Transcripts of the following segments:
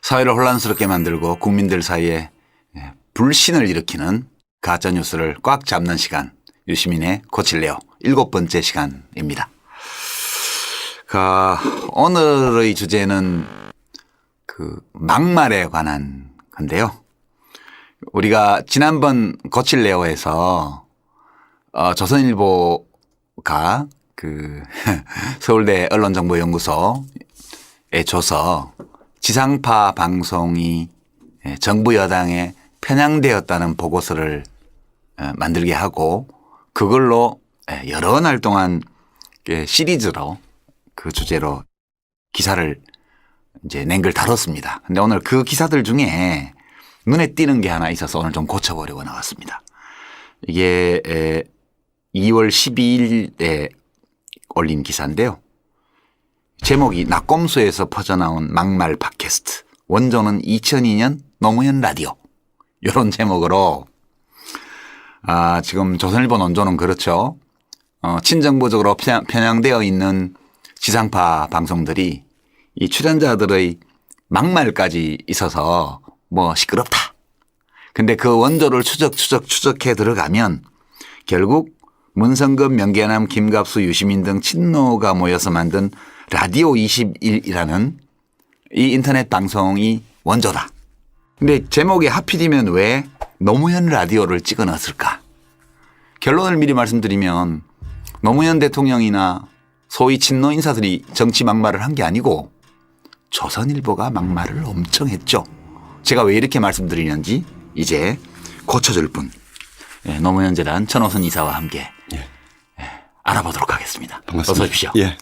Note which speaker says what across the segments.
Speaker 1: 사회를 혼란스럽게 만들고 국민들 사이에 불신을 일으키는 가짜뉴스를 꽉 잡는 시간, 유시민의 고칠래요. 7번째 시간입니다. 오늘의 주제는 막말에 관한 건데요. 우리가 지난번 고칠래요에서 조선일보가 서울대 언론정보연구소에 줘서 지상파 방송이 정부 여당에 편향되었다는 보고서를 만들게 하고 그걸로 여러 날 동안 시리즈로 그 주제로 기사를 이제 낸 걸 다뤘습니다. 근데 오늘 그 기사들 중에 눈에 띄는 게 하나 있어서 오늘 좀 고쳐보려고 나왔습니다. 이게 2월 12일에 올린 기사인데요. 제목이 낙곰수에서 퍼져나온 막말 팟캐스트. 원조는 2002년 노무현 라디오. 이런 제목으로 지금 조선일보 논조는 그렇죠. 친정부적으로 편향되어 있는 지상파 방송들이 이 출연자들의 막말까지 있어서 뭐 시끄럽다. 근데 그 원조를 추적해 들어가면 결국 문성급, 명계남, 김갑수, 유시민 등 친노가 모여서 만든 라디오 21이라는 이 인터넷 방송이 원조다. 근데 제목에 하필이면 왜 노무현 라디오를 찍어 넣었을까? 결론을 미리 말씀드리면 노무현 대통령이나 소위 친노 인사들이 정치 막말을 한 게 아니고 조선일보가 막말을 엄청 했죠. 제가 왜 이렇게 말씀드리는지 이제 고쳐줄 분, 노무현 재단 천호선 이사와 함께 알아보도록 하겠습니다.
Speaker 2: 반갑습니다.
Speaker 1: 어서 오십시오.
Speaker 2: 예.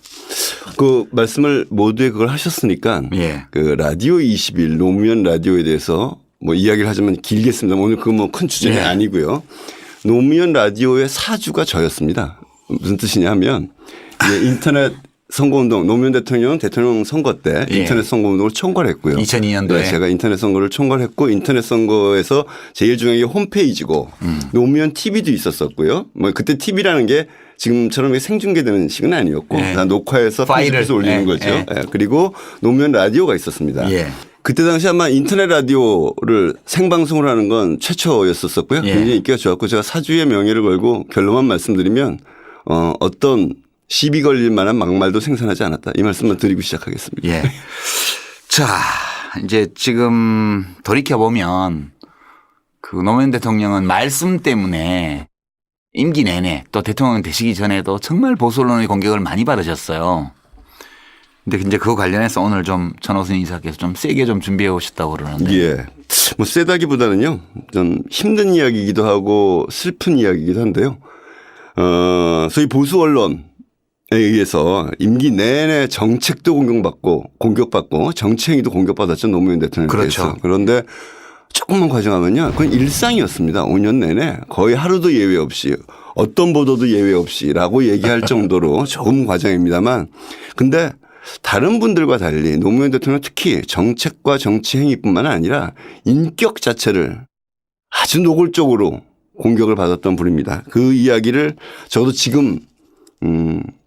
Speaker 2: 그 말씀을 모두에 그걸 하셨으니까 그 라디오 21 노무현 라디오에 대해서 뭐 이야기를 하자면 길겠습니다. 오늘 그 뭐 큰 주제는 아니고요. 노무현 라디오의 사주가 저였습니다. 무슨 뜻이냐 하면 인터넷 선거운동 노무현 대통령은 대통령 선거 때 인터넷 선거운동을 총괄했고요.
Speaker 1: 2002년도에
Speaker 2: 제가 인터넷 선거를 총괄했고 인터넷 선거에서 제일 중요한 게 홈페이지고 노무현 TV도 있었었고요. 뭐 그때 TV라는 게 지금처럼 생중계되는 식은 아니었고 다 녹화해서 파일을 올리는 거죠. 그리고 노무현 라디오가 있었습니다. 그때 당시 아마 인터넷 라디오를 생방송을 하는 건 최초였었고요. 굉장히 인기가 좋았고 제가 사주의 명예를 걸고 결론만 말씀드리면 어떤 시비 걸릴 만한 막말도 생산하지 않았다. 이 말씀만 드리고 시작하겠습니다.
Speaker 1: 자, 이제 지금 돌이켜보면 그 노무현 대통령은 말씀 때문에 임기 내내 또 대통령 되시기 전에도 정말 보수 언론의 공격을 많이 받으셨어요. 근데 이제 그거 관련해서 오늘 좀 천호선 이사께서 좀 세게 좀 준비해 오셨다고 그러는데.
Speaker 2: 뭐 세다기보다는요. 좀 힘든 이야기이기도 하고 슬픈 이야기이기도 한데요. 소위 보수 언론에 의해서 임기 내내 정책도 공격받고 정치행위도 공격받았죠. 노무현 대통령께서.
Speaker 1: 그렇죠.
Speaker 2: 그런데 조금만 과정하면요. 그건 일상이었습니다. 5년 내내 거의 하루도 예외 없이 어떤 보도도 예외 없이라고 얘기할 정도로 조금 과정입니다만 근데 다른 분들과 달리 노무현 대통령 특히 정책과 정치 행위뿐만 아니라 인격 자체를 아주 노골적으로 공격을 받았던 분입니다. 그 이야기를 저도 지금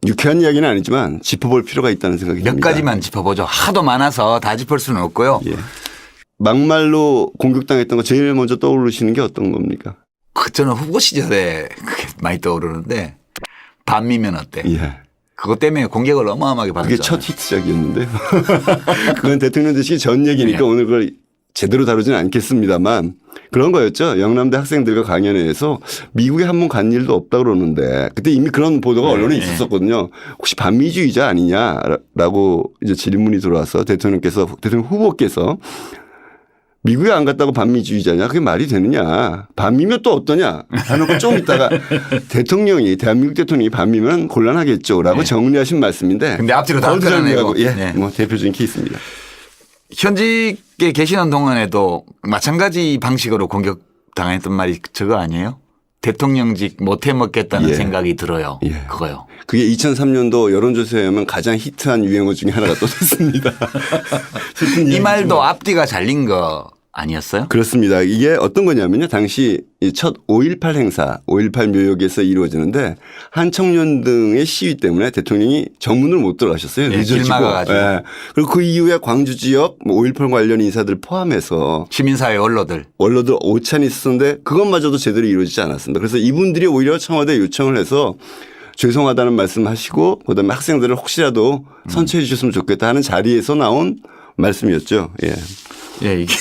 Speaker 2: 유쾌한 이야기는 아니지만 짚어볼 필요가 있다는 생각이 듭니다.
Speaker 1: 몇 가지만 짚어보죠. 하도 많아서 다 짚을 수는 없고요.
Speaker 2: 막말로 공격당했던 거 제일 먼저 떠오르시는 게 어떤 겁니까?
Speaker 1: 저는 후보 시절에 그게 많이 떠오르는데 반미면 어때? 그것 때문에 공격을 어마어마하게 받았잖아요.
Speaker 2: 그게 첫 히트작이었는데요. 그건 대통령 되시기 전 얘기니까 오늘 그걸 제대로 다루지는 않겠습니다만 그런 거였죠. 영남대 학생들과 강연회에서 미국에 한 번 간 일도 없다 그러는데 그때 이미 그런 보도가 언론에 있었거든요. 혹시 반미주의자 아니냐라고 이제 질문이 들어와서 대통령 후보께서 미국에 안 갔다고 반미주의자냐? 그게 말이 되느냐? 반미면 또 어떠냐? 하는 좀 있다가 대한민국 대통령이 반미면 곤란하겠죠라고 정리하신 말씀인데.
Speaker 1: 근데 앞뒤로 다 끊어내고.
Speaker 2: 뭐 대표적인 케이스입니다.
Speaker 1: 현직에 계시는 동안에도 마찬가지 방식으로 공격당했던 말이 저거 아니에요? 대통령직 못해 먹겠다는 생각이 들어요. 그거요.
Speaker 2: 그게 2003년도 여론조사에 하면 가장 히트한 유행어 중에 하나가 또 됐습니다.
Speaker 1: 이 말도 앞뒤가 잘린 거 아니었어요?
Speaker 2: 그렇습니다. 이게 어떤 거냐면요. 당시 이 첫 5.18 행사, 5.18 묘역에서 이루어지는데 한 청년 등의 시위 때문에 대통령이 정문을 못 들어가셨어요.
Speaker 1: 네,
Speaker 2: 늦어지고.
Speaker 1: 길 막아가지고.
Speaker 2: 예. 그리고 그 이후에 광주 지역 5.18 관련 인사들 포함해서
Speaker 1: 시민사회 원로들.
Speaker 2: 원로들 오찬이 있었는데 그것마저도 제대로 이루어지지 않았습니다. 그래서 이분들이 오히려 청와대에 요청을 해서 죄송하다는 말씀하시고 그다음에 학생들을 혹시라도 선처해 주셨으면 좋겠다 하는 자리에서 나온 말씀이었죠. 예.
Speaker 1: 예, 이게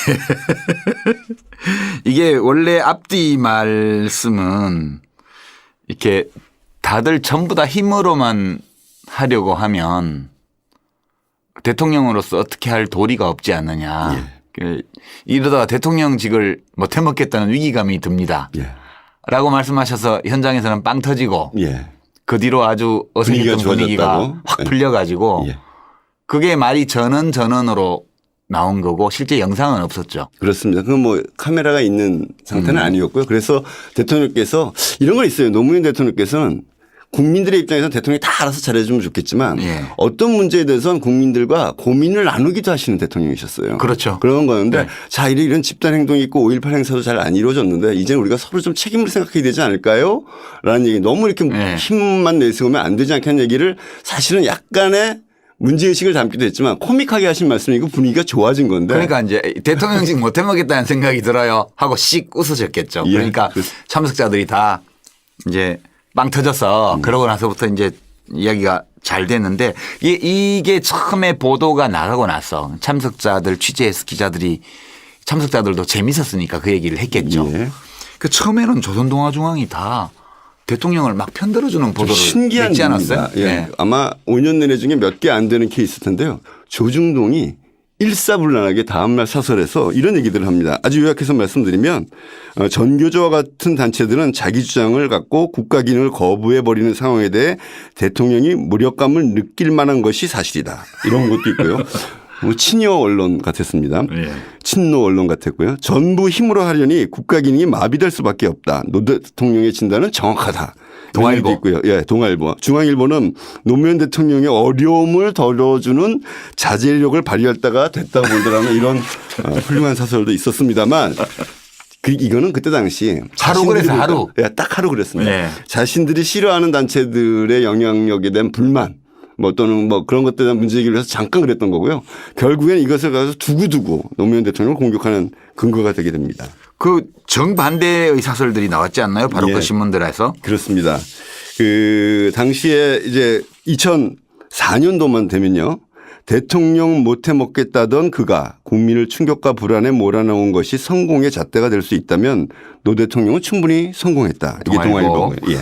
Speaker 1: 이게 원래 앞뒤 말씀은 이렇게 다들 전부 다 힘으로만 하려고 하면 대통령으로서 어떻게 할 도리가 없지 않느냐. 그 이러다가 대통령직을 못 해먹겠다는 위기감이 듭니다.
Speaker 2: 예.
Speaker 1: 라고 말씀하셔서 현장에서는 빵 터지고
Speaker 2: 예.
Speaker 1: 그 뒤로 아주 어색했던 분위기가
Speaker 2: 좋아졌다고?
Speaker 1: 확 풀려가지고
Speaker 2: 예.
Speaker 1: 그게 말이 전원으로 나온 거고 실제 영상은 없었죠.
Speaker 2: 그렇습니다. 그건 뭐 카메라가 있는 상태는 아니었고요. 그래서 대통령께서 이런 건 있어요. 노무현 대통령께서는 국민들의 입장에서는 대통령이 다 알아서 잘해주면 좋겠지만
Speaker 1: 예.
Speaker 2: 어떤 문제에 대해서는 국민들과 고민을 나누기도 하시는 대통령이셨어요.
Speaker 1: 그렇죠.
Speaker 2: 그런 거였는데
Speaker 1: 네.
Speaker 2: 자, 이런 집단 행동이 있고 5.18 행사도 잘 안 이루어졌는데 이제는 우리가 서로 좀 책임을 생각해야 되지 않을까요? 라는 얘기 너무 이렇게
Speaker 1: 네.
Speaker 2: 힘만 내세우면 안 되지 않겠는 얘기를 사실은 약간의 문제의식을 담기도 했지만 코믹하게 하신 말씀이고 분위기가 좋아진 건데.
Speaker 1: 그러니까 이제 대통령직 못 해먹겠다는 생각이 들어요 하고 씩 웃으셨겠죠.
Speaker 2: 예.
Speaker 1: 그러니까 참석자들이 다 이제 빵 터져서 그러고 나서부터 이제 이야기가 잘 됐는데 이게 처음에 보도가 나가고 나서 참석자들 취재해서 기자들이 참석자들도 재밌었으니까 그 얘기를 했겠죠.
Speaker 2: 예.
Speaker 1: 그 처음에는 조선동아중앙이 다 대통령을 막 편들어주는 보도를
Speaker 2: 신기한
Speaker 1: 냈지 않았어요?
Speaker 2: 일입니다. 예. 아마 5년 내내 중에 몇 개 안 되는 케이스일 텐데요. 조중동이 일사불란하게 다음날 사설에서 이런 얘기들을 합니다. 아주 요약해서 말씀드리면 전교조와 같은 단체들은 자기 주장을 갖고 국가 기능을 거부해버리는 상황에 대해 대통령이 무력감을 느낄 만한 것이 사실이다. 이런 것도 있고요. 뭐 친여 언론 같았습니다.
Speaker 1: 예.
Speaker 2: 친노 언론 같았고요. 전부 힘으로 하려니 국가 기능이 마비될 수밖에 없다. 노 대통령의 진단은 정확하다.
Speaker 1: 동아일보.
Speaker 2: 있고요. 예, 동아일보. 중앙일보는 노무현 대통령의 어려움을 덜어주는 자제력을 발휘했다가 됐다고 보더라는 이런 훌륭한 사설도 있었습니다만 이거는 그때 당시
Speaker 1: 하루 그래서 하루.
Speaker 2: 예, 딱 하루 그랬습니다.
Speaker 1: 네.
Speaker 2: 자신들이 싫어하는 단체들의 영향력에 대한 불만 뭐 또는 뭐 그런 것들에 대한 문제제기를 해서 잠깐 그랬던 거고요. 결국엔 이것을 가서 두고두고 노무현 대통령을 공격하는 근거가 되게 됩니다.
Speaker 1: 그 정반대의 사설들이 나왔지 않나요? 바로
Speaker 2: 예.
Speaker 1: 그 신문들에서.
Speaker 2: 그렇습니다. 그 당시에 이제 2004년도만 되면요. 대통령 못해 먹겠다던 그가 국민을 충격과 불안에 몰아넣은 것이 성공의 잣대가 될 수 있다면 노 대통령은 충분히 성공했다. 이게 동아일보고요. 예.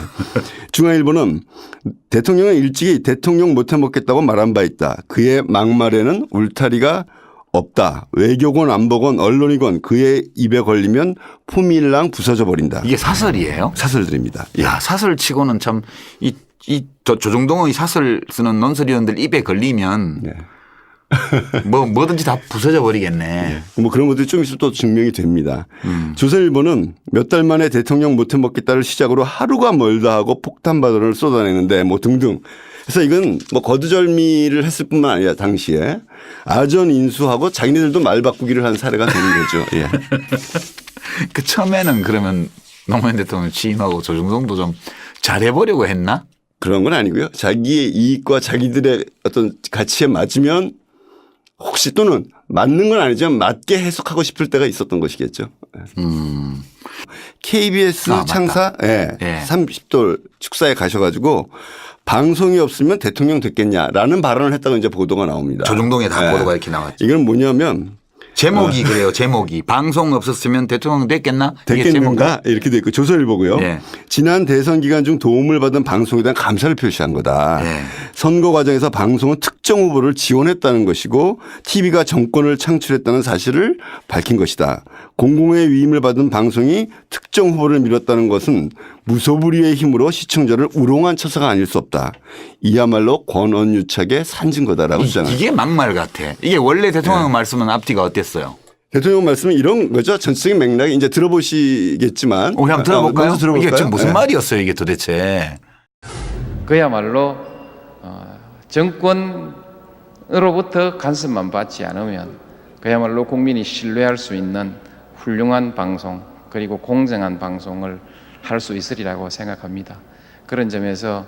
Speaker 2: 중앙일보는 대통령은 일찍이 대통령 못해 먹겠다고 말한 바 있다. 그의 막말에는 울타리가 없다. 외교건 안보건 언론이건 그의 입에 걸리면 포밀랑 부서져 버린다.
Speaker 1: 이게 사설이에요?
Speaker 2: 사설들입니다. 예.
Speaker 1: 야, 사설치고는 참 조정동의 사설 쓰는 논설위원들 입에 걸리면
Speaker 2: 네.
Speaker 1: 뭐든지 다 부서져 버리겠네.
Speaker 2: 뭐 그런 것들이 좀 있으면 또 증명이 됩니다. 조선일보는 몇 달 만에 대통령 못해 먹겠다를 시작으로 하루가 멀다 하고 폭탄 발언을 쏟아내는데 뭐 등등. 그래서 이건 뭐 거두절미를 했을 뿐만 아니라 당시에 아전 인수하고 자기네들도 말 바꾸기를 한 사례가 되는 거죠. 예.
Speaker 1: 그 처음에는 그러면 노무현 대통령 취임하고 조중동도 좀 잘해보려고 했나?
Speaker 2: 그런 건 아니고요. 자기의 이익과 자기들의 어떤 가치에 맞으면 혹시 또는 맞는 건 아니지만 맞게 해석하고 싶을 때가 있었던 것이겠죠. KBS 창사 예.
Speaker 1: 예.
Speaker 2: 30돌 축사에 가셔가지고 방송이 없으면 대통령 됐겠냐라는 발언을 했다고 이제 보도가 나옵니다.
Speaker 1: 조중동에 다
Speaker 2: 예.
Speaker 1: 보도가 이렇게 나왔죠.
Speaker 2: 이건 뭐냐면
Speaker 1: 제목이 그래요. 제목이. 방송 없었으면 대통령 됐겠나? 이게
Speaker 2: 됐겠는가 이렇게 돼 있고 조선일보고요.
Speaker 1: 네.
Speaker 2: 지난 대선 기간 중 도움을 받은 방송에 대한 감사를 표시한 거다.
Speaker 1: 네.
Speaker 2: 선거 과정에서 방송은 특정 후보를 지원했다는 것이고 TV가 정권을 창출했다는 사실을 밝힌 것이다. 공공의 위임을 받은 방송이 특정 후보를 밀었다는 것은 무소불위의 힘으로 시청자를 우롱한 처사가 아닐 수 없다. 이야말로 권언유착의 산증거다라고 주장합니다.
Speaker 1: 이게 막말 같아. 이게 원래 대통령 말씀은 앞뒤가 어땠어요?
Speaker 2: 대통령 말씀은 이런 거죠. 전체적인 맥락이 이제 들어보시겠지만.
Speaker 1: 우리 한번 들어볼까요?
Speaker 2: 먼저 들어볼까요?
Speaker 1: 이게 지금 무슨
Speaker 2: 네.
Speaker 1: 말이었어요 이게 도대체.
Speaker 3: 그야말로 정권으로부터 간섭만 받지 않으면 그야말로 국민이 신뢰할 수 있는 훌륭한 방송 그리고 공정한 방송을 할 수 있으리라고 생각합니다. 그런 점에서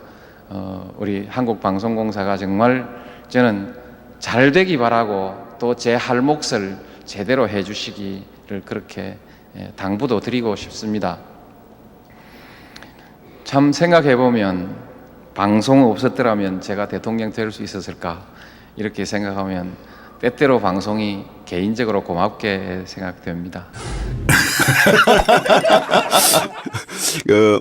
Speaker 3: 우리 한국방송공사가 정말 저는 잘 되기 바라고 또 제 할 몫을 제대로 해 주시기를 그렇게 당부도 드리고 싶습니다. 참 생각해 보면 방송이 없었더라면 제가 대통령 될 수 있었을까 이렇게 생각하면 때때로 방송이 개인적으로 고맙게 생각됩니다.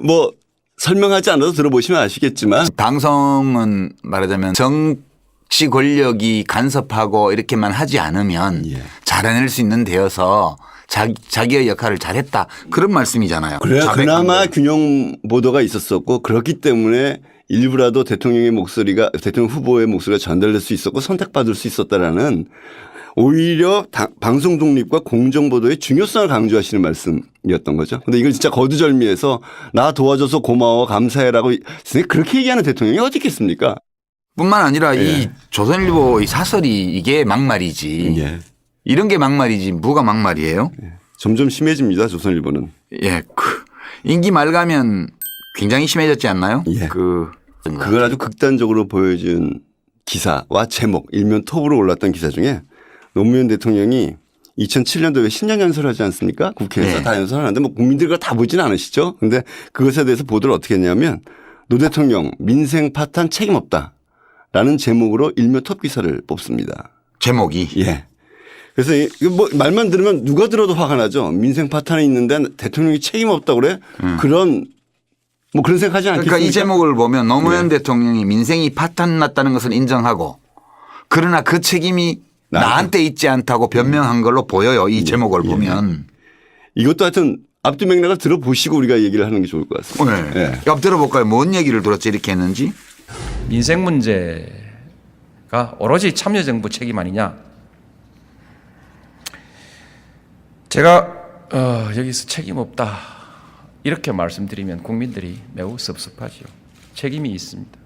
Speaker 2: 뭐 설명하지 않아도 들어보시면 아시겠지만
Speaker 1: 방송은 말하자면 정치 권력이 간섭하고 이렇게만 하지 않으면
Speaker 2: 예.
Speaker 1: 잘해낼 수 있는 데여서 자기의 역할을 잘했다. 그런 말씀이잖아요.
Speaker 2: 그래야
Speaker 1: 자백한
Speaker 2: 그나마
Speaker 1: 거.
Speaker 2: 균형 보도가 있었었고 그렇기 때문에 일부라도 대통령 후보의 목소리가 전달될 수 있었고 선택받을 수 있었다라는 오히려 방송 독립과 공정 보도의 중요성을 강조하시는 말씀이었던 거죠. 근데 이걸 진짜 거두절미해서 나 도와줘서 고마워 감사해라고 그렇게 얘기하는 대통령이 어디 있겠습니까?
Speaker 1: 뿐만 아니라
Speaker 2: 예.
Speaker 1: 이 조선일보 이 사설이 이게 막말이지.
Speaker 2: 예.
Speaker 1: 이런 게 막말이지 뭐가 막말이에요?
Speaker 2: 점점 심해집니다. 조선일보는.
Speaker 1: 예. 임기 말 가면 굉장히 심해졌지 않나요?
Speaker 2: 예.
Speaker 1: 그걸
Speaker 2: 아주 극단적으로 보여준 기사와 제목 일면 톱으로 올랐던 기사 중에 노무현 대통령이 2007년도에 신년 연설하지 않습니까? 국회에서
Speaker 1: 네.
Speaker 2: 다 연설하는데 뭐 국민들과 다 보지는 않으시죠. 그런데 그것에 대해서 보도를 어떻게 했냐면 노 대통령 민생 파탄 책임 없다라는 제목으로 일면 톱 기사를 뽑습니다.
Speaker 1: 제목이
Speaker 2: 예. 그래서 이거 뭐 말만 들으면 누가 들어도 화가 나죠. 민생 파탄이 있는데 대통령이 책임 없다고 그래? 그런 생각하지 않겠습니까?
Speaker 1: 그러니까 이 제목을 보면 노무현
Speaker 2: 네.
Speaker 1: 대통령이 민생이 파탄 났다는 것을 인정하고 그러나 그 책임이 나한테 있지 않다고 변명한 걸로 보여요. 이 제목을 보면.
Speaker 2: 이것도 하여튼 앞뒤 맥락을 들어보시고 우리가 얘기를 하는 게 좋을 것 같습니다.
Speaker 1: 네.
Speaker 2: 네.
Speaker 1: 옆 들어볼까요? 뭔 얘기를 들었지 이렇게 했는지.
Speaker 3: 민생 문제가 오로지 참여정부 책임 아니냐? 제가 여기서 책임 없다 이렇게 말씀드리면 국민들이 매우 섭섭하지요. 책임이 있습니다.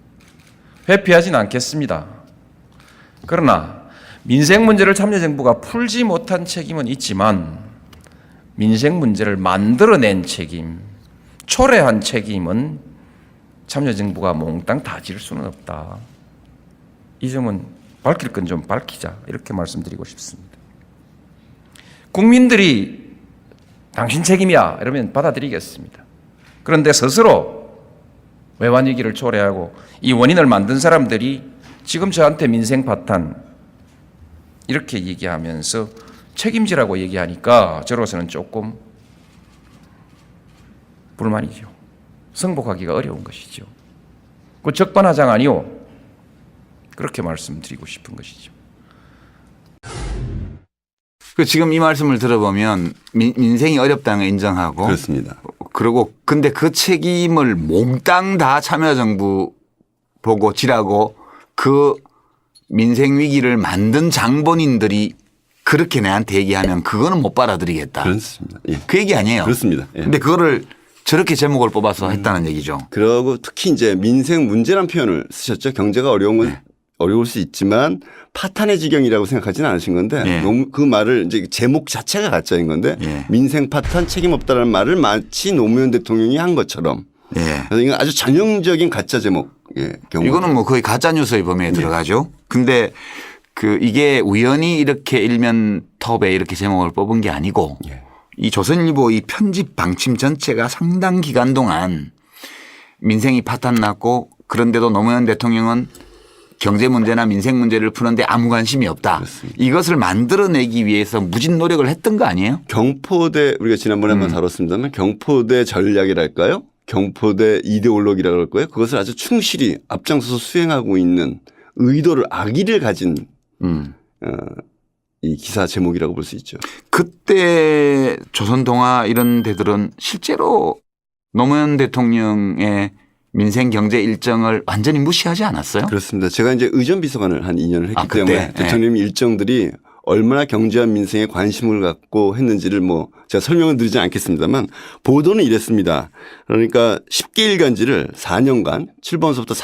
Speaker 3: 회피하진 않겠습니다. 그러나 민생 문제를 참여정부가 풀지 못한 책임은 있지만 민생 문제를 만들어낸 책임, 초래한 책임은 참여정부가 몽땅 다 질 수는 없다. 이 점은 밝힐 건 좀 밝히자 이렇게 말씀드리고 싶습니다. 국민들이 당신 책임이야 이러면 받아들이겠습니다. 그런데 스스로 외환위기를 초래하고 이 원인을 만든 사람들이 지금 저한테 민생 파탄 이렇게 얘기하면서 책임지라고 얘기하니까 저로서는 조금 불만이죠. 승복하기가 어려운 것이죠. 그 적반하장 아니오. 그렇게 말씀드리고 싶은 것이죠.
Speaker 1: 지금 이 말씀을 들어보면 민생이 어렵다는 걸 인정하고
Speaker 2: 그렇습니다.
Speaker 1: 그리고 근데 그 책임을 몽땅 다 참여정부 보고 지라고 그 민생 위기를 만든 장본인들이 그렇게 내한테 얘기하면 그거는 못 받아들이겠다.
Speaker 2: 그렇습니다. 예.
Speaker 1: 그 얘기 아니에요.
Speaker 2: 그렇습니다. 예.
Speaker 1: 근데 그거를 저렇게 제목을 뽑아서 했다는 얘기죠.
Speaker 2: 그리고 특히 이제 민생 문제란 표현을 쓰셨죠. 경제가 어려운 건 어려울 수 있지만 파탄의 지경이라고 생각하지는 않으신 건데
Speaker 1: 네.
Speaker 2: 그 말을 이제 제목 자체가 가짜인 건데
Speaker 1: 네.
Speaker 2: 민생 파탄 책임 없다라는 말을 마치 노무현 대통령이 한 것처럼
Speaker 1: 예.
Speaker 2: 그래서 이건 아주 전형적인 가짜 제목의 경우.
Speaker 1: 이거는 뭐 거의 가짜 뉴스의 범위에 들어가죠. 근데 이게 우연히 이렇게 일면 톱에 이렇게 제목을 뽑은 게 아니고 이 조선일보 이 편집 방침 전체가 상당 기간 동안 민생이 파탄 났고 그런데도 노무현 대통령은 경제 문제나 민생 문제를 푸는데 아무 관심이 없다.
Speaker 2: 그렇습니다.
Speaker 1: 이것을 만들어내기 위해서 무진 노력을 했던 거 아니에요?
Speaker 2: 경포대 우리가 지난번에 한번 다뤘습니다만 경포대 전략이랄까요? 경포대 이데올로기라고 할까요? 그것을 아주 충실히 앞장서서 수행하고 있는 의도를 악의를 가진 이 기사 제목이라고 볼 수 있죠.
Speaker 1: 그때 조선동아 이런 데들은 실제로 노무현 대통령의 민생 경제 일정을 완전히 무시하지 않았어요?
Speaker 2: 그렇습니다. 제가 이제 의전비서관을 한 2년을 했기
Speaker 1: 그때?
Speaker 2: 때문에 대통령 일정들이 얼마나 경제와 민생에 관심을 갖고 했는지를 뭐 제가 설명을 드리지 않겠습니다만 보도는 이랬습니다. 그러니까 10개일간지를 4년간 7번서부터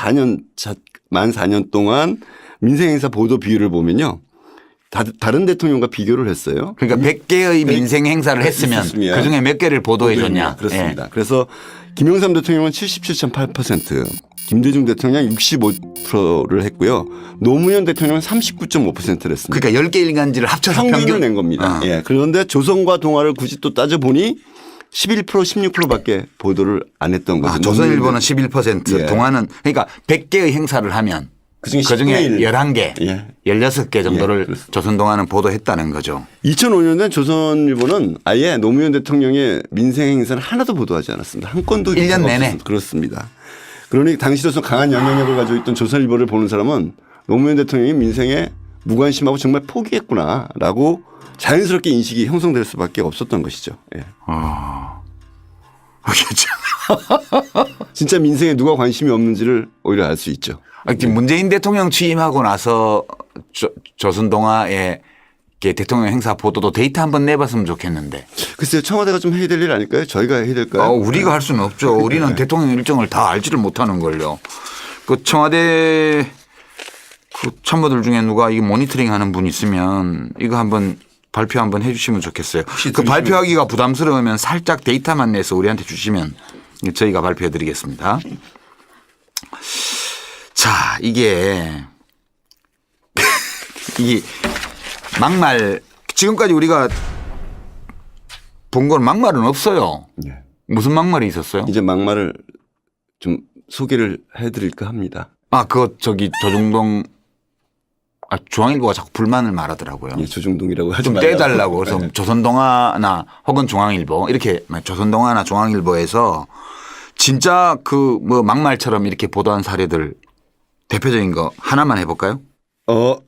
Speaker 2: 만 4년 동안 민생행사 보도 비율을 보면요. 다른 대통령과 비교를 했어요.
Speaker 1: 그러니까 100개의 민생 행사를 했으면
Speaker 2: 있었으면
Speaker 1: 그중에 몇 개를 보도해 줬냐.
Speaker 2: 그렇습니다. 그래서 김영삼 대통령은 77.8%, 김대중 대통령 65%를 했고요. 노무현 대통령은 39.5%를 했습니다.
Speaker 1: 그러니까 10개 일간지를 합쳐서
Speaker 2: 평균을 낸 겁니다. 예. 그런데 조선과 동아를 굳이 또 따져보니 11% 16%밖에 보도를 안 했던 거죠.
Speaker 1: 조선일보는 11%,
Speaker 2: 예.
Speaker 1: 동아는 그러니까 100개의 행사를 하면
Speaker 2: 그중에
Speaker 1: 그중에
Speaker 2: 10분의 1.
Speaker 1: 11개,
Speaker 2: 예.
Speaker 1: 16개 정도를
Speaker 2: 그렇습니다.
Speaker 1: 조선동아는 보도했다는 거죠.
Speaker 2: 2005년에 조선일보는 아예 노무현 대통령의 민생 행사는 하나도 보도하지 않았습니다. 한 건도
Speaker 1: 1년 내내.
Speaker 2: 없었습니다. 그렇습니다. 그러니 당시로서 강한 영향력을 가지고 있던 조선일보를 보는 사람은 노무현 대통령이 민생에 무관심하고 정말 포기했구나라고 자연스럽게 인식이 형성될 수밖에 없었던 것이죠. 예. 진짜 민생에 누가 관심이 없는지를 오히려 알 수 있죠.
Speaker 1: 문재인 대통령 취임하고 나서 조선동아의 대통령 행사 보도도 데이터 한번 내봤으면 좋겠는데.
Speaker 2: 글쎄요. 청와대가 좀 해야 될 일 아닐까요? 저희가 해야 될까요?
Speaker 1: 우리가 할 수는 없죠. 우리는 대통령 일정을 다 알지를 못하는 걸요. 그 청와대 그 참모들 중에 누가 이 모니터링 하는 분 있으면 이거 한번 발표 한번 해 주시면 좋겠어요. 그 발표하기가 부담스러우면 살짝 데이터만 내서 우리한테 주시면 저희가 발표해 드리겠습니다. 자, 이게 막말 지금까지 우리가 본 건 막말은 없어요.
Speaker 2: 예.
Speaker 1: 무슨 막말이 있었어요?
Speaker 2: 이제 막말을 좀 소개를 해드릴까 합니다.
Speaker 1: 조중동 중앙일보가 자꾸 불만을 말하더라고요.
Speaker 2: 예, 조중동이라고 하지
Speaker 1: 좀
Speaker 2: 말라고.
Speaker 1: 떼달라고. 그래서
Speaker 2: 네.
Speaker 1: 조선동아나 혹은 중앙일보 이렇게 조선동아나 중앙일보에서 진짜 그 막말처럼 이렇게 보도한 사례들 대표적인 거 하나만 해볼까요?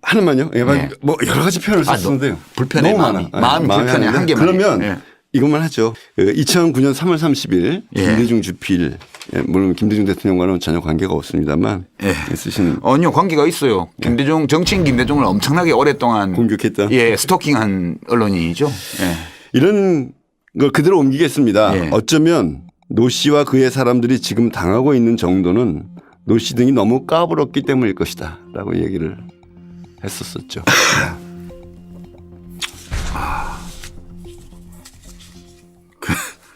Speaker 2: 하나만요? 예,
Speaker 1: 네.
Speaker 2: 뭐 여러 가지 표현을 썼는데요.
Speaker 1: 불편해,
Speaker 2: 너무
Speaker 1: 마음이.
Speaker 2: 많아.
Speaker 1: 마음이 불편해.
Speaker 2: 하는데
Speaker 1: 한 개만.
Speaker 2: 그러면
Speaker 1: 예.
Speaker 2: 이것만 하죠. 2009년 3월 30일
Speaker 1: 예.
Speaker 2: 김대중 주필, 물론 김대중 대통령과는 전혀 관계가 없습니다만
Speaker 1: 예.
Speaker 2: 쓰시는
Speaker 1: 아니요, 관계가 있어요. 김대중, 정치인 김대중을 엄청나게 오랫동안
Speaker 2: 공격했다.
Speaker 1: 스토킹한 언론인이죠. 예.
Speaker 2: 이런 걸 그대로 옮기겠습니다.
Speaker 1: 예.
Speaker 2: 어쩌면 노 씨와 그의 사람들이 지금 당하고 있는 정도는 노 씨 등이 너무 까불었기 때문일 것이다 라고 얘기를 했었었죠.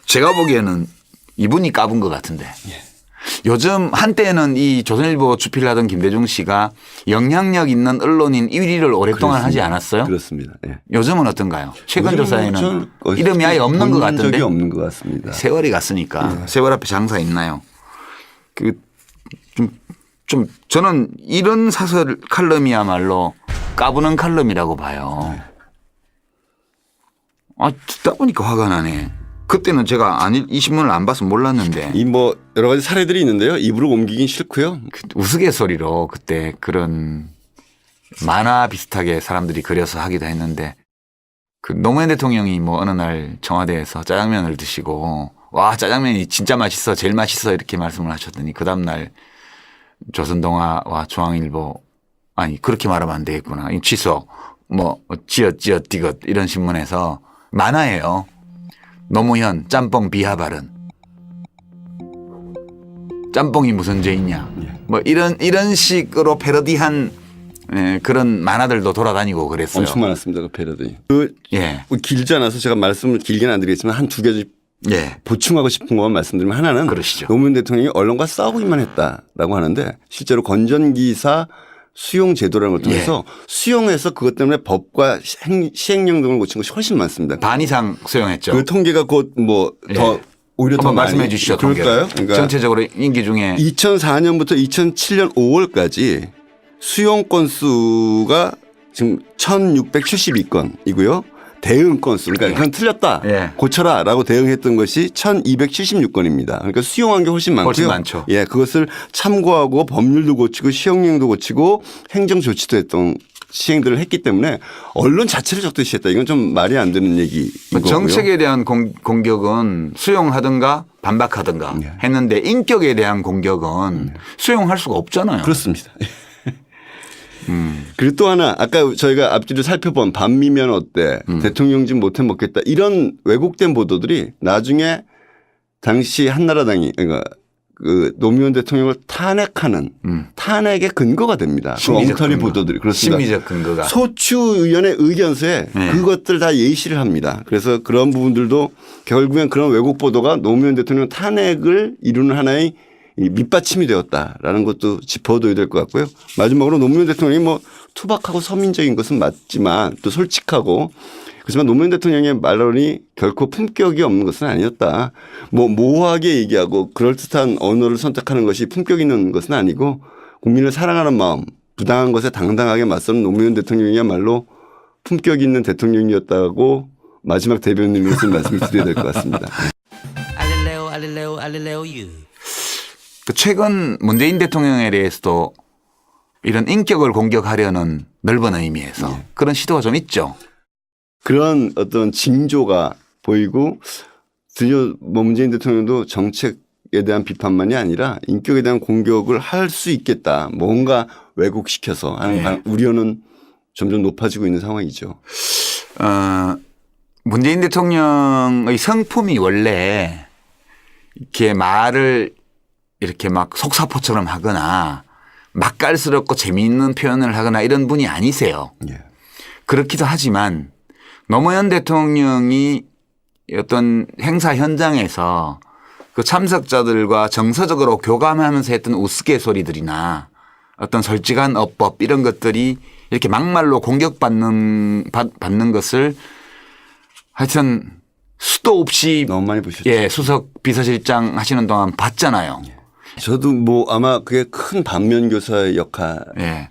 Speaker 1: 제가 보기에는 이분이 까분 것 같은데. 요즘 한때는 이 조선일보 주필을 하던 김대중 씨가 영향력 있는 언론인 1위를 오랫동안 하지 않았어요?
Speaker 2: 그렇습니다. 예.
Speaker 1: 요즘은 어떤가요? 최근
Speaker 2: 요즘은
Speaker 1: 조사에는
Speaker 2: 저는
Speaker 1: 이름이 아예 없는 것
Speaker 2: 본 적이
Speaker 1: 같은데.
Speaker 2: 없는 것 같습니다.
Speaker 1: 세월이 갔으니까 세월 앞에 장사 있나요? 좀 저는 이런 사설 칼럼이야말로 까부는 칼럼이라고 봐요. 듣다 보니까 화가 나네. 그때는 제가 이 신문을 안 봐서 몰랐는데
Speaker 2: 이 뭐 여러 가지 사례들이 있는데요. 입으로 옮기긴 싫고요.
Speaker 1: 우스갯소리로 그때 그런 만화 비슷하게 사람들이 그려서 하기도 했는데 그 노무현 대통령이 뭐 어느 날 청와대에서 짜장면을 드시고 와 짜장면이 진짜 맛있어 제일 맛있어 이렇게 말씀을 하셨더니 그 다음날 조선동아와 중앙일보 아니 그렇게 말하면 안 되겠구나 이 취소 뭐 찌엇 디귿 이런 신문에서 만화예요. 노무현 짬뽕 비하 발언. 짬뽕이 무슨 죄있냐. 뭐 이런 식으로 패러디한 그런 만화들도 돌아다니고 그랬어요.
Speaker 2: 엄청 많았습니다. 그 패러디.
Speaker 1: 예.
Speaker 2: 길지 않아서 제가 말씀을 길게는 안 드리겠지만 한 두 가지
Speaker 1: 예.
Speaker 2: 보충하고 싶은 것만 말씀드리면 하나는
Speaker 1: 그러시죠.
Speaker 2: 노무현 대통령이 언론과 싸우기만 했다라고 하는데 실제로 건전기사 수용 제도라는 걸 통해서 수용해서 그것 때문에 법과 시행령 등을 고친 것이 훨씬 많습니다.
Speaker 1: 반 이상 수용했죠.
Speaker 2: 그 통계가 곧 뭐 더 오히려 더
Speaker 1: 한번
Speaker 2: 많이
Speaker 1: 말씀해 주시죠.
Speaker 2: 그럴까요?
Speaker 1: 통계를.
Speaker 2: 그러니까
Speaker 1: 전체적으로 임기 중에
Speaker 2: 2004년부터 2007년 5월까지 수용 건수가 지금 1,672건이고요. 대응 건수 그러니까 그건 틀렸다
Speaker 1: 예.
Speaker 2: 고쳐라라고 대응했던 것이 1,276건입니다. 그러니까 수용한 게 훨씬 많고요.
Speaker 1: 훨씬 많죠.
Speaker 2: 예, 그것을 참고하고 법률도 고치고 시행령도 고치고 행정 조치도 했던 시행들을 했기 때문에 언론 자체를 적대시했다. 이건 좀 말이 안 되는 얘기인 거고요.
Speaker 1: 정책에 대한 공격은 수용하든가 반박하든가
Speaker 2: 예.
Speaker 1: 했는데 인격에 대한 공격은 수용할 수가 없잖아요.
Speaker 2: 그렇습니다. 그리고 또 하나 아까 저희가 앞뒤로 살펴본 반미면 어때 대통령직 못해 먹겠다 이런 왜곡된 보도들이 나중에 당시 한나라당이 그러니까 그 노무현 대통령을 탄핵하는 탄핵의 근거가 됩니다. 그
Speaker 1: 심리적
Speaker 2: 엉터리
Speaker 1: 근거.
Speaker 2: 보도들이 그렇습니다.
Speaker 1: 심리적 근거가.
Speaker 2: 소추의원의 의견서에
Speaker 1: 네.
Speaker 2: 그것들 다 예시를 합니다. 그래서 그런 부분들도 결국엔 그런 왜곡 보도가 노무현 대통령 탄핵을 이루는 하나의 이 밑받침이 되었다라는 것도 짚어둬야 될 것 같고요. 마지막으로 노무현 대통령이 뭐 투박하고 서민적인 것은 맞지만 또 솔직하고 그렇지만 노무현 대통령의 말론이 결코 품격이 없는 것은 아니었다. 뭐 모호하게 얘기하고 그럴듯한 언어를 선택하는 것이 품격 있는 것은 아니고 국민을 사랑하는 마음, 부당한 것에 당당하게 맞서는 노무현 대통령이야말로 품격 있는 대통령이었다고 마지막 대변인으로서 말씀을 드려야 될 것 같습니다.
Speaker 4: 알릴레오 유.
Speaker 1: 그 최근 문재인 대통령에 대해서도 이런 인격을 공격하려는 넓은 의미에서 그런 시도가 좀 있죠.
Speaker 2: 그런 어떤 징조가 보이고 드디어 문재인 대통령도 정책에 대한 비판만이 아니라 인격에 대한 공격을 할 수 있겠다. 뭔가 왜곡시켜서 하는 우려는 점점 높아지고 있는 상황이죠.
Speaker 1: 문재인 대통령의 성품이 원래 이렇게 말을 이렇게 막 속사포처럼 하거나 맛깔스럽고 재미있는 표현을 하거나 이런 분이 아니세요.
Speaker 2: 예.
Speaker 1: 그렇기도 하지만 노무현 대통령이 어떤 행사 현장에서 그 참석자들과 정서적으로 교감하면서 했던 우스갯소리들이나 어떤 솔직한 어법 이런 것들이 이렇게 막말로 공격받는 것을 하여튼 수도 없이
Speaker 2: 너무 많이 보셨죠.
Speaker 1: 예, 수석 비서실장 하시는 동안 봤잖아요.
Speaker 2: 저도 뭐 아마 그게 큰 반면교사의 역할을
Speaker 1: 예.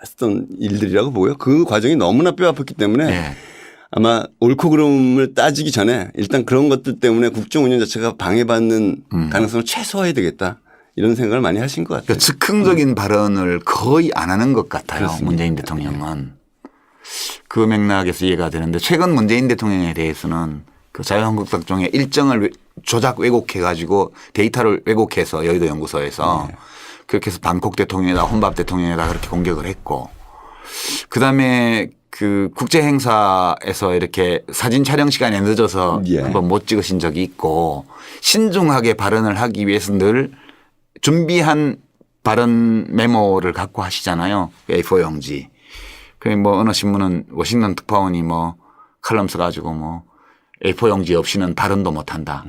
Speaker 2: 했던 일들이라고 보고요. 그 과정이 너무나 뼈아팠기 때문에
Speaker 1: 예.
Speaker 2: 아마 옳고 그름을 따지기 전에 일단 그런 것들 때문에 국정 운영 자체가 방해받는 가능성을 최소화해야 되겠다. 이런 생각을 많이 하신 것 같아요.
Speaker 1: 그러니까 즉흥적인 발언을 거의 안 하는 것 같아요.
Speaker 2: 그렇습니다.
Speaker 1: 문재인 대통령은. 그 맥락에서 이해가 되는데 최근 문재인 대통령에 대해서는 그 자유한국당 쪽에 일정을 조작 왜곡해 가지고 데이터를 왜곡해서 여의도 연구소에서 그렇게 해서 방콕 대통령에다 혼밥 대통령에다 그렇게 공격을 했고 그다음에 그 국제 행사에서 이렇게 사진 촬영 시간에 늦어서
Speaker 2: 예.
Speaker 1: 한번 못 찍으신 적이 있고 신중하게 발언을 하기 위해서 늘 준비한 발언 메모를 갖고 하시잖아요. A4 용지. 그 뭐 어느 신문은 워싱턴 특파원이 뭐 칼럼 써가지고 뭐 A4 용지 없이는 발언도 못한다.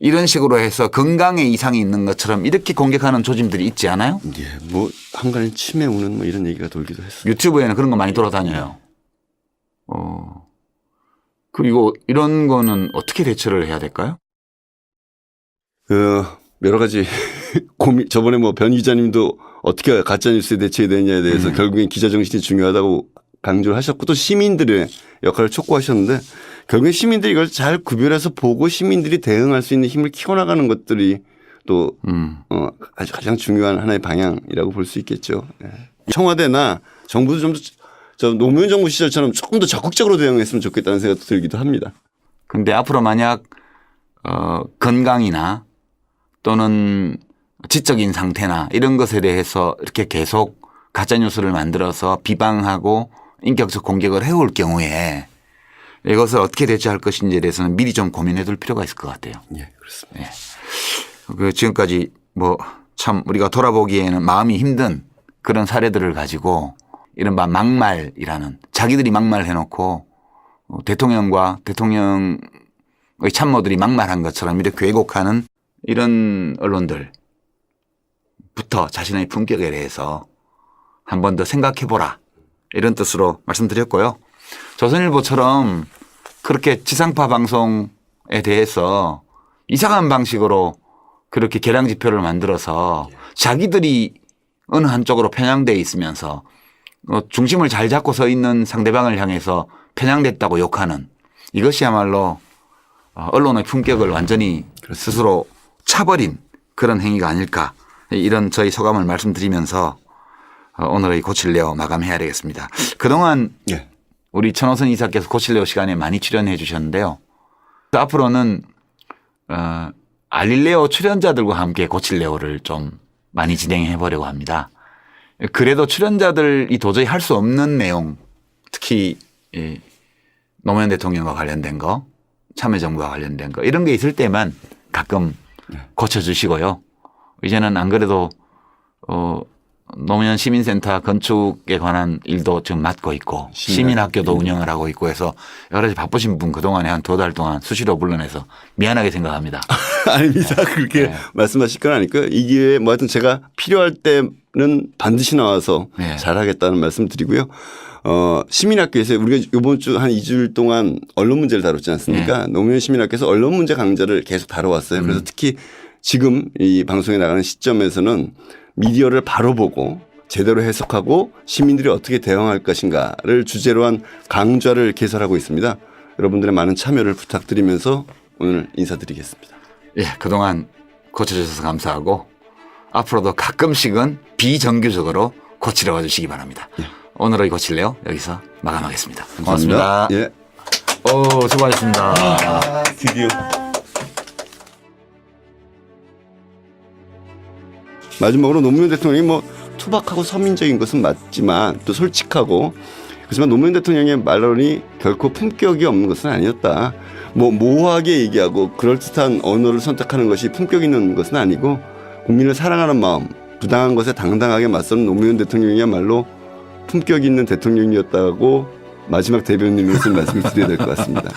Speaker 1: 이런 식으로 해서 건강에 이상이 있는 것처럼 이렇게 공격하는 조짐들이 있지 않아요?
Speaker 2: 예, 뭐 한간에 치매 오는 뭐 이런 얘기가 돌기도 했어요.
Speaker 1: 유튜브에는 그런 거 많이 돌아다녀요. 그리고 이런 거는 어떻게 대처를 해야 될까요?
Speaker 2: 여러 가지 고민, 저번에 뭐 변 기자님도 어떻게 가짜뉴스에 대처해야 되느냐에 대해서 결국엔 기자 정신이 중요하다고 강조를 하셨고 또 시민들의 역할을 촉구하셨는데 결국엔 시민들이 이걸 잘 구별해서 보고 시민들이 대응할 수 있는 힘을 키워나가는 것들이 또 가장 중요한 하나의 방향이라고 볼 수 있겠죠. 예. 청와대나 정부도 좀 더 노무현 정부 시절처럼 조금 더 적극적으로 대응했으면 좋겠다는 생각도 들기도 합니다.
Speaker 1: 근데 앞으로 만약 건강이나 또는 지적인 상태나 이런 것에 대해서 이렇게 계속 가짜뉴스를 만들어서 비방하고 인격적 공격을 해올 경우에 이것을 어떻게 대처할 것인지에 대해서는 미리 좀 고민해 둘 필요가 있을 것 같아요.
Speaker 2: 예, 그렇습니다.
Speaker 1: 그 지금까지 뭐 참 우리가 돌아보기에는 마음이 힘든 그런 사례들을 가지고 이른바 막말이라는 자기들이 막말해놓고 대통령과 대통령의 참모들이 막말한 것처럼 이렇게 왜곡하는 이런 언론들부터 자신의 품격에 대해서 한 번 더 생각해보라 이런 뜻으로 말씀드렸고요. 조선일보처럼 그렇게 지상파 방송에 대해서 이상한 방식으로 그렇게 계량지표를 만들어서 자기들이 어느 한쪽으로 편향돼 있으면서 중심을 잘 잡고 서 있는 상대방을 향해서 편향됐다고 욕하는 이것이야말로 언론의 품격을 완전히 스스로 차버린 그런 행위가 아닐까 이런 저희 소감을 말씀드리면서 오늘의 고칠레오 마감해야 되겠습니다. 그동안
Speaker 2: 예.
Speaker 1: 우리 천호선 이사께서 고칠레오 시간에 많이 출연해 주셨는데요. 앞으로는 알릴레오 출연자들과 함께 고칠레오를 좀 많이 진행해 보려고 합니다. 그래도 출연자들이 도저히 할 수 없는 내용 특히 노무현 대통령과 관련된 거 참여정부와 관련된 거 이런 게 있을 때만 가끔 고쳐주시고요. 이제는 안 그래도 노무현 시민센터 건축에 관한 일도 지금 맡고 있고 시민학교도 운영을 하고 있고 해서 여러 가지 바쁘신 분 그동안에 한 2달 동안 수시로 불러내서 미안하게 생각합니다.
Speaker 2: 아닙니다. 그렇게
Speaker 1: 네.
Speaker 2: 말씀하실 건 아니고요. 이 기회에 뭐 하여튼 제가 필요할 때는 반드시 나와서
Speaker 1: 네.
Speaker 2: 잘하겠다는 말씀 드리고요. 시민학교에서 우리가 이번 주 한 2주일 동안 언론 문제를 다뤘지 않습니까? 노무현 시민학교에서 언론 문제 강좌를 계속 다뤄왔어요. 그래서 특히 지금 이 방송에 나가는 시점에서는 미디어를 바로 보고 제대로 해석하고 시민들이 어떻게 대응할 것인가를 주제로 한 강좌를 개설하고 있습니다. 여러분들의 많은 참여를 부탁드리면서 오늘 인사드리겠습니다.
Speaker 1: 예, 그동안 고쳐주셔서 감사하고 앞으로도 가끔씩은 비정규적으로 고치러 와주시기 바랍니다. 오늘의 고칠래요? 여기서 마감하겠습니다. 고맙습니다.
Speaker 2: 예.
Speaker 1: 오, 수고하셨습니다.
Speaker 2: 드디어. 마지막으로 노무현 대통령이 뭐 투박하고 서민적인 것은 맞지만 또 솔직하고 그렇지만 노무현 대통령의 말론이 결코 품격이 없는 것은 아니었다. 뭐 모호하게 얘기하고 그럴듯한 언어를 선택하는 것이 품격 있는 것은 아니고 국민을 사랑하는 마음, 부당한 것에 당당하게 맞서는 노무현 대통령이야말로 품격 있는 대통령이었다고 마지막 대변인으로서 말씀을 드려야 될 것 같습니다.